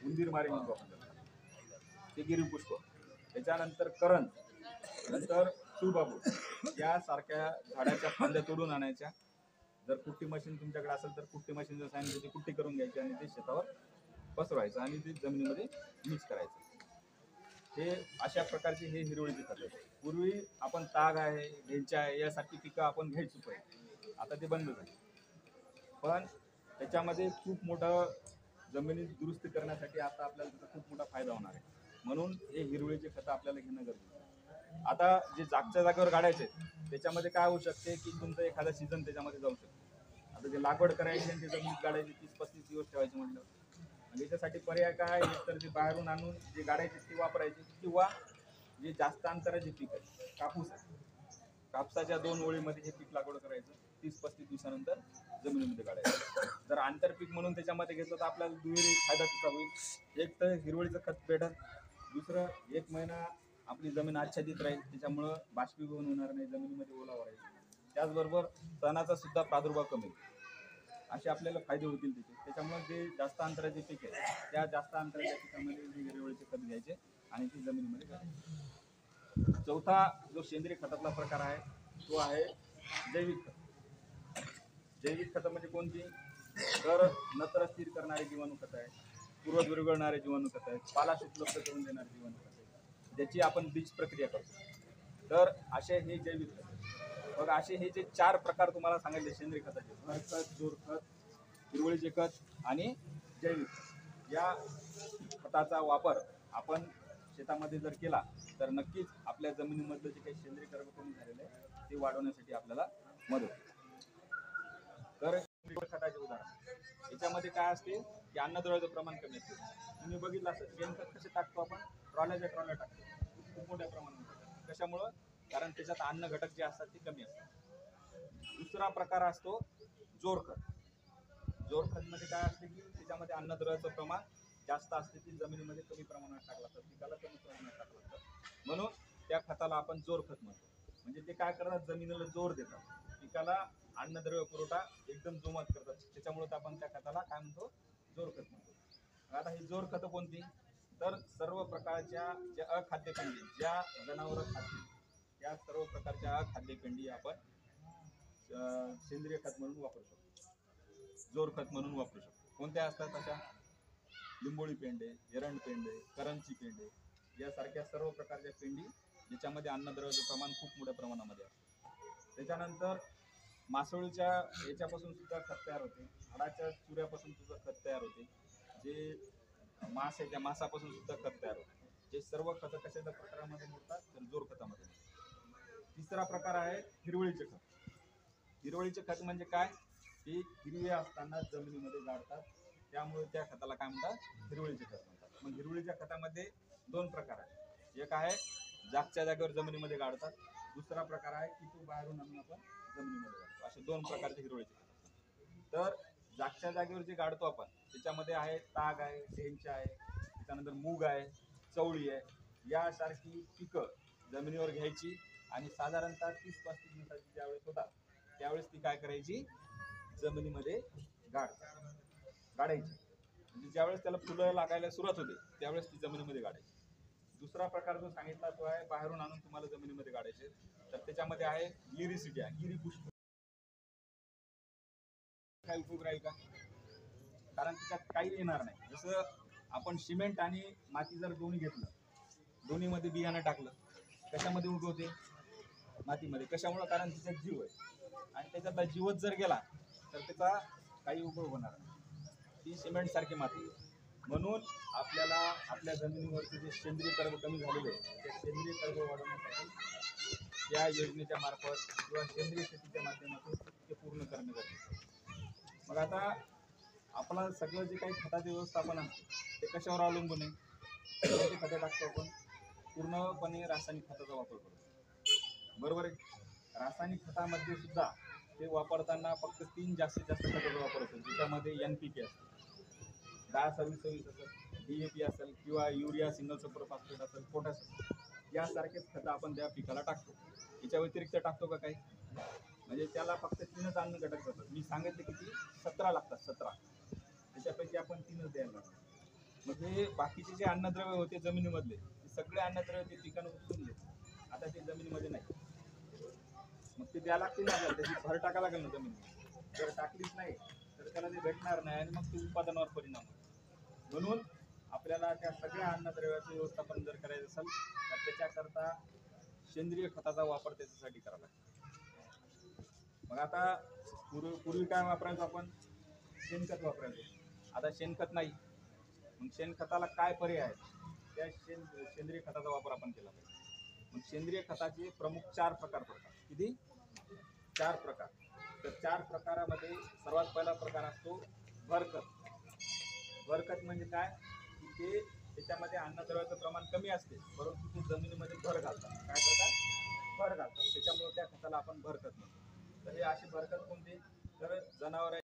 उंदीर मारी म्हणतो आपण त्याला, ते गिरीपुष्प, त्याच्यानंतर करंज, नंतर सुबाबू यासारख्या झाडाच्या फांद्या तोडून आणायच्या. जर कुट्टी मशीन तुमच्याकडे असेल तर कुट्टी मशीन जर सांगितलं त्याची कुट्टी करून घ्यायची आणि ते शेतावर पसरवायचं आणि ते जमिनीमध्ये मिक्स करायचं. हे अशा प्रकारचे हे हिरवळीचे खत आहेत. पूर्वी आपण ताग आहे, ढेंचा आहे यासारखी पिकं आपण घ्यायचो पाहिजे, आता ते बंद झाले. पण त्याच्यामध्ये खूप मोठं जमिनीत दुरुस्ती करण्यासाठी आता आपल्याला त्याचा खूप मोठा फायदा होणार आहे. म्हणून हे हिरवळीचे खतं आपल्याला घेणं गरजेचं आहे. आता जे जागच्या जागेवर काढायचे त्याच्यामध्ये काय होऊ शकते की तुमचं एखादा सीझन त्याच्यामध्ये जाऊ शकतो. आता जे लागवड करायची आणि ते जमिनीत काढायची 30-35 दिवस ठेवायचे म्हटलं, म्हणजे याच्यासाठी पर्याय काय, तर ते बाहेरून आणून जे गाडायचे ते वापरायचे, किंवा जे जास्त अंतराचे पीक आहे कापूस आहे, कापसाच्या 2 ओळीमध्ये हे पीक लागवड करायचं, 30-35 दिवसानंतर जमिनीमध्ये काढायचं. जर आंतरपीक म्हणून त्याच्यामध्ये घेतलं तर आपल्याला दुहेरी फायदा त्याचा होईल. एक तर हिरवळीचं खत भेटल, दुसरं 1 महिना आपली जमीन आच्छादित राहील, त्याच्यामुळं बाष्पीभवन होणार नाही, जमिनीमध्ये ओलावा राहील. त्याचबरोबर तणाचा सुद्धा प्रादुर्भाव कमी होईल. असे आपल्याला फायदे होतील त्याच्यामुळे जे जास्त अंतराचे पीक आहे त्या जास्त अंतराच्या पिकामध्ये हिरवळीचे खत घ्यायचे आणि ती जमिनीमध्ये घालायचे. चौथा जो सेंद्रिय खतातला प्रकार आहे तो आहे जैविक खत. जैविक खतं म्हणजे कोणती, तर नत्र स्थिर करणारे जीवाणू खत आहे, पूर्वज विरघळणारे जीवाणू खत आहेत, पालाश उपलब्ध करून देणारे जीवाणू खत आहे, ज्याची आपण बीज प्रक्रिया करतो. तर असे हे जैविक खत. बघा असे हे जे 4 प्रकार तुम्हाला सांगितले सेंद्रिय खताचे, हरखत, जोरखत, हिरवळीचे खत आणि जैविक खत, या खताचा वापर आपण शेतामध्ये जर केला तर नक्कीच आपल्या जमिनीमधलं जे काही सेंद्रिय कर्ब कमी झालेलं आहे ते वाढवण्यासाठी आपल्याला मदत होईल. तर खताचे उदाहरण याच्यामध्ये काय असते की अन्नद्रव्याचं प्रमाण कमी असते. तुम्ही बघितलं असेल शेणखत कसे टाकतो आपण, ट्रॉल्याच्या ट्रॉल्या टाकतो खूप मोठ्या प्रमाणात. कशामुळं, कारण त्याच्यात अन्न घटक जे असतात ते कमी असतात. दुसरा प्रकार असतो जोरखत. जोरखत मध्ये काय असते की त्याच्यामध्ये अन्नद्रव्याचं प्रमाण जास्त असते, ती जमिनीमध्ये कमी प्रमाणात टाकलं जातं, पिकाला कमी प्रमाणात टाकलं जातं, म्हणून त्या खताला आपण जोरखत म्हणतो. म्हणजे ते काय करतात, जमिनीला जोर देतात, पिकाला अन्नद्रव्य पुरवठा एकदम जोमात करतात, त्याच्यामुळे आपण त्या खताला काय म्हणतो, जोरखत म्हणतो. आता ही जोरखतं कोणती, तर सर्व प्रकारच्या ज्या अखाद्य पेंडी, ज्या जनावरं खातील त्या सर्व प्रकारच्या अखाद्य पेंडी आपण सेंद्रिय खत म्हणून वापरू शकतो, जोरखत म्हणून वापरू शकतो. कोणत्या असतात अशा, लिंबोळी पेंडे, एरंड पेंडे, करंची पेंडे यासारख्या सर्व प्रकारच्या पेंडी ज्याच्यामध्ये अन्नद्रव्याचं प्रमाण खूप मोठ्या प्रमाणामध्ये असतं. त्याच्यानंतर मासोळीच्या याच्यापासून सुद्धा खत तयार होते, हाडाच्या चुऱ्यापासून सुद्धा खत तयार होते, जे मांस आहे त्या मांसापासून सुद्धा खत तयार होते. हे सर्व खतं कशाच्या प्रकारामध्ये मोडतात, तर जोर खतामध्ये. तिसरा प्रकार आहे हिरवळीचे खत. हिरवळीचे खत म्हणजे काय, ते हिरवे असताना जमिनीमध्ये गाडतात, त्यामुळे त्या खताला काय म्हणतात, हिरवळीचे खत म्हणतात. मग हिरवळीच्या खतामध्ये 2 प्रकार आहेत, एक आहे जागच्या जागेवर जमिनीमध्ये गाडतात, दुसरा प्रकार आहे की तो बाहेरून आणून आपण जमिनीमध्ये गाडतो. असे 2 प्रकारचे हिरवळीचे खत असतात. तर जागच्या जागेवर जे गाडतो आपण त्याच्यामध्ये आहे ताग आहे, ढेंचा आहे, त्याच्यानंतर मूग आहे, चवळी आहे, यासारखी पिकं जमिनीवर घ्यायची आणि साधारणतः 30-35 दिवसाची ज्यावेळेस होतात त्यावेळेस ती काय करायची, जमिनीमध्ये गाडायची. म्हणजे ज्यावेळेस त्याला फुलं लागायला सुरुवात होते त्यावेळेस ती जमिनीमध्ये गाडायची. दुसरा प्रकार जो सांगितला तो आहे बाहेरून आणून तुम्हाला जमिनीमध्ये गाडायचे, तर त्याच्यामध्ये आहे गिरीसिडिया, गिरीपुष्प. काय उपयोग राहील का, कारण त्याच्यात काही येणार नाही. जसं आपण सिमेंट आणि माती जर दोन्ही घेतलं, दोन्हीमध्ये बियाणं टाकलं, कशामध्ये उगवते, मातीमध्ये. कशामुळं, कारण त्याच्यात जीव आहे आणि त्याच्यातला जीवच जर गेला तर त्याचा काही उपयोग होणार नाही. ती सिमेंट सारखी माती. म्हणून आपल्याला आपल्या जमिनीवरचे जे सेंद्रिय कर्ब कमी झालेले आहे ते सेंद्रिय कर्ब वाढवण्यासाठी या योजनेच्या मार्फत किंवा सेंद्रिय शेतीच्या माध्यमातून ते पूर्ण करणे गरजेचं आहे. मग आता आपलं सगळं जे काही खताचे व्यवस्थापन असते ते कशावर अवलंबून आहे, कोणते खतं टाकतो आपण, पूर्णपणे रासायनिक खताचा वापर करतो, बरोबर आहे. रासायनिक खतामध्ये सुद्धा ते वापरताना फक्त 3 जास्तीत जास्त खताचा वापर होतो, ज्याच्यामध्ये NPK असते, 10-26-26 असेल, DAP असेल किंवा युरिया सिंगल सुपर फॉस्फेट असेल, पोटॅश असेल, यासारखेच खतं आपण त्या पिकाला टाकतो. याच्या व्यतिरिक्त टाकतो का काही, म्हणजे त्याला फक्त 3च अन्न घटक जातात. मी सांगितले किती, 17 लागतात, 17, त्याच्यापैकी आपण 3च द्यायला लागतो. मग हे बाकीचे जे अन्नद्रव्य होते जमिनीमधले ते सगळे अन्नद्रव्य ते पिकानं उचलून घेतले. आता ते जमिनीमध्ये नाही. मग ते द्यायला लागतील ना आपल्याला, त्याची भर टाकायला लागेल ना जमिनीमध्ये. जर टाकलीच नाही तर त्याला ते भेटणार नाही आणि मग ते उत्पादनावर परिणाम होईल. म्हणून आपल्याला त्या सगळ्या अन्नद्रव्याचं व्यवस्थापन जर करायचं असेल तर त्याच्याकरता सेंद्रिय खताचा वापर त्याच्यासाठी करावा लागतो. मग आता पूर्वी काय वापरायचो आपण? शेणखत वापरायचो. आता शेणखत नाही. मग शेणखताला काय पर्याय आहे? त्या सेंद्रिय खताचा वापर आपण केला पाहिजे. मग सेंद्रिय खताचे प्रमुख 4 प्रकार पडतात. किती? 4 प्रकार. तर 4 प्रकारामध्ये सर्वात पहिला प्रकार असतो भरखत. भरखत म्हणजे काय? की ते त्याच्यामध्ये अन्नद्रव्याचं प्रमाण कमी असते, परंतु ते जमिनीमध्ये भर घालतात. काय करतात? भर घालतात. त्याच्यामुळे त्या खताला आपण भरखत म्हणतो. तर हे असे भरखत कोणते? तर जनावर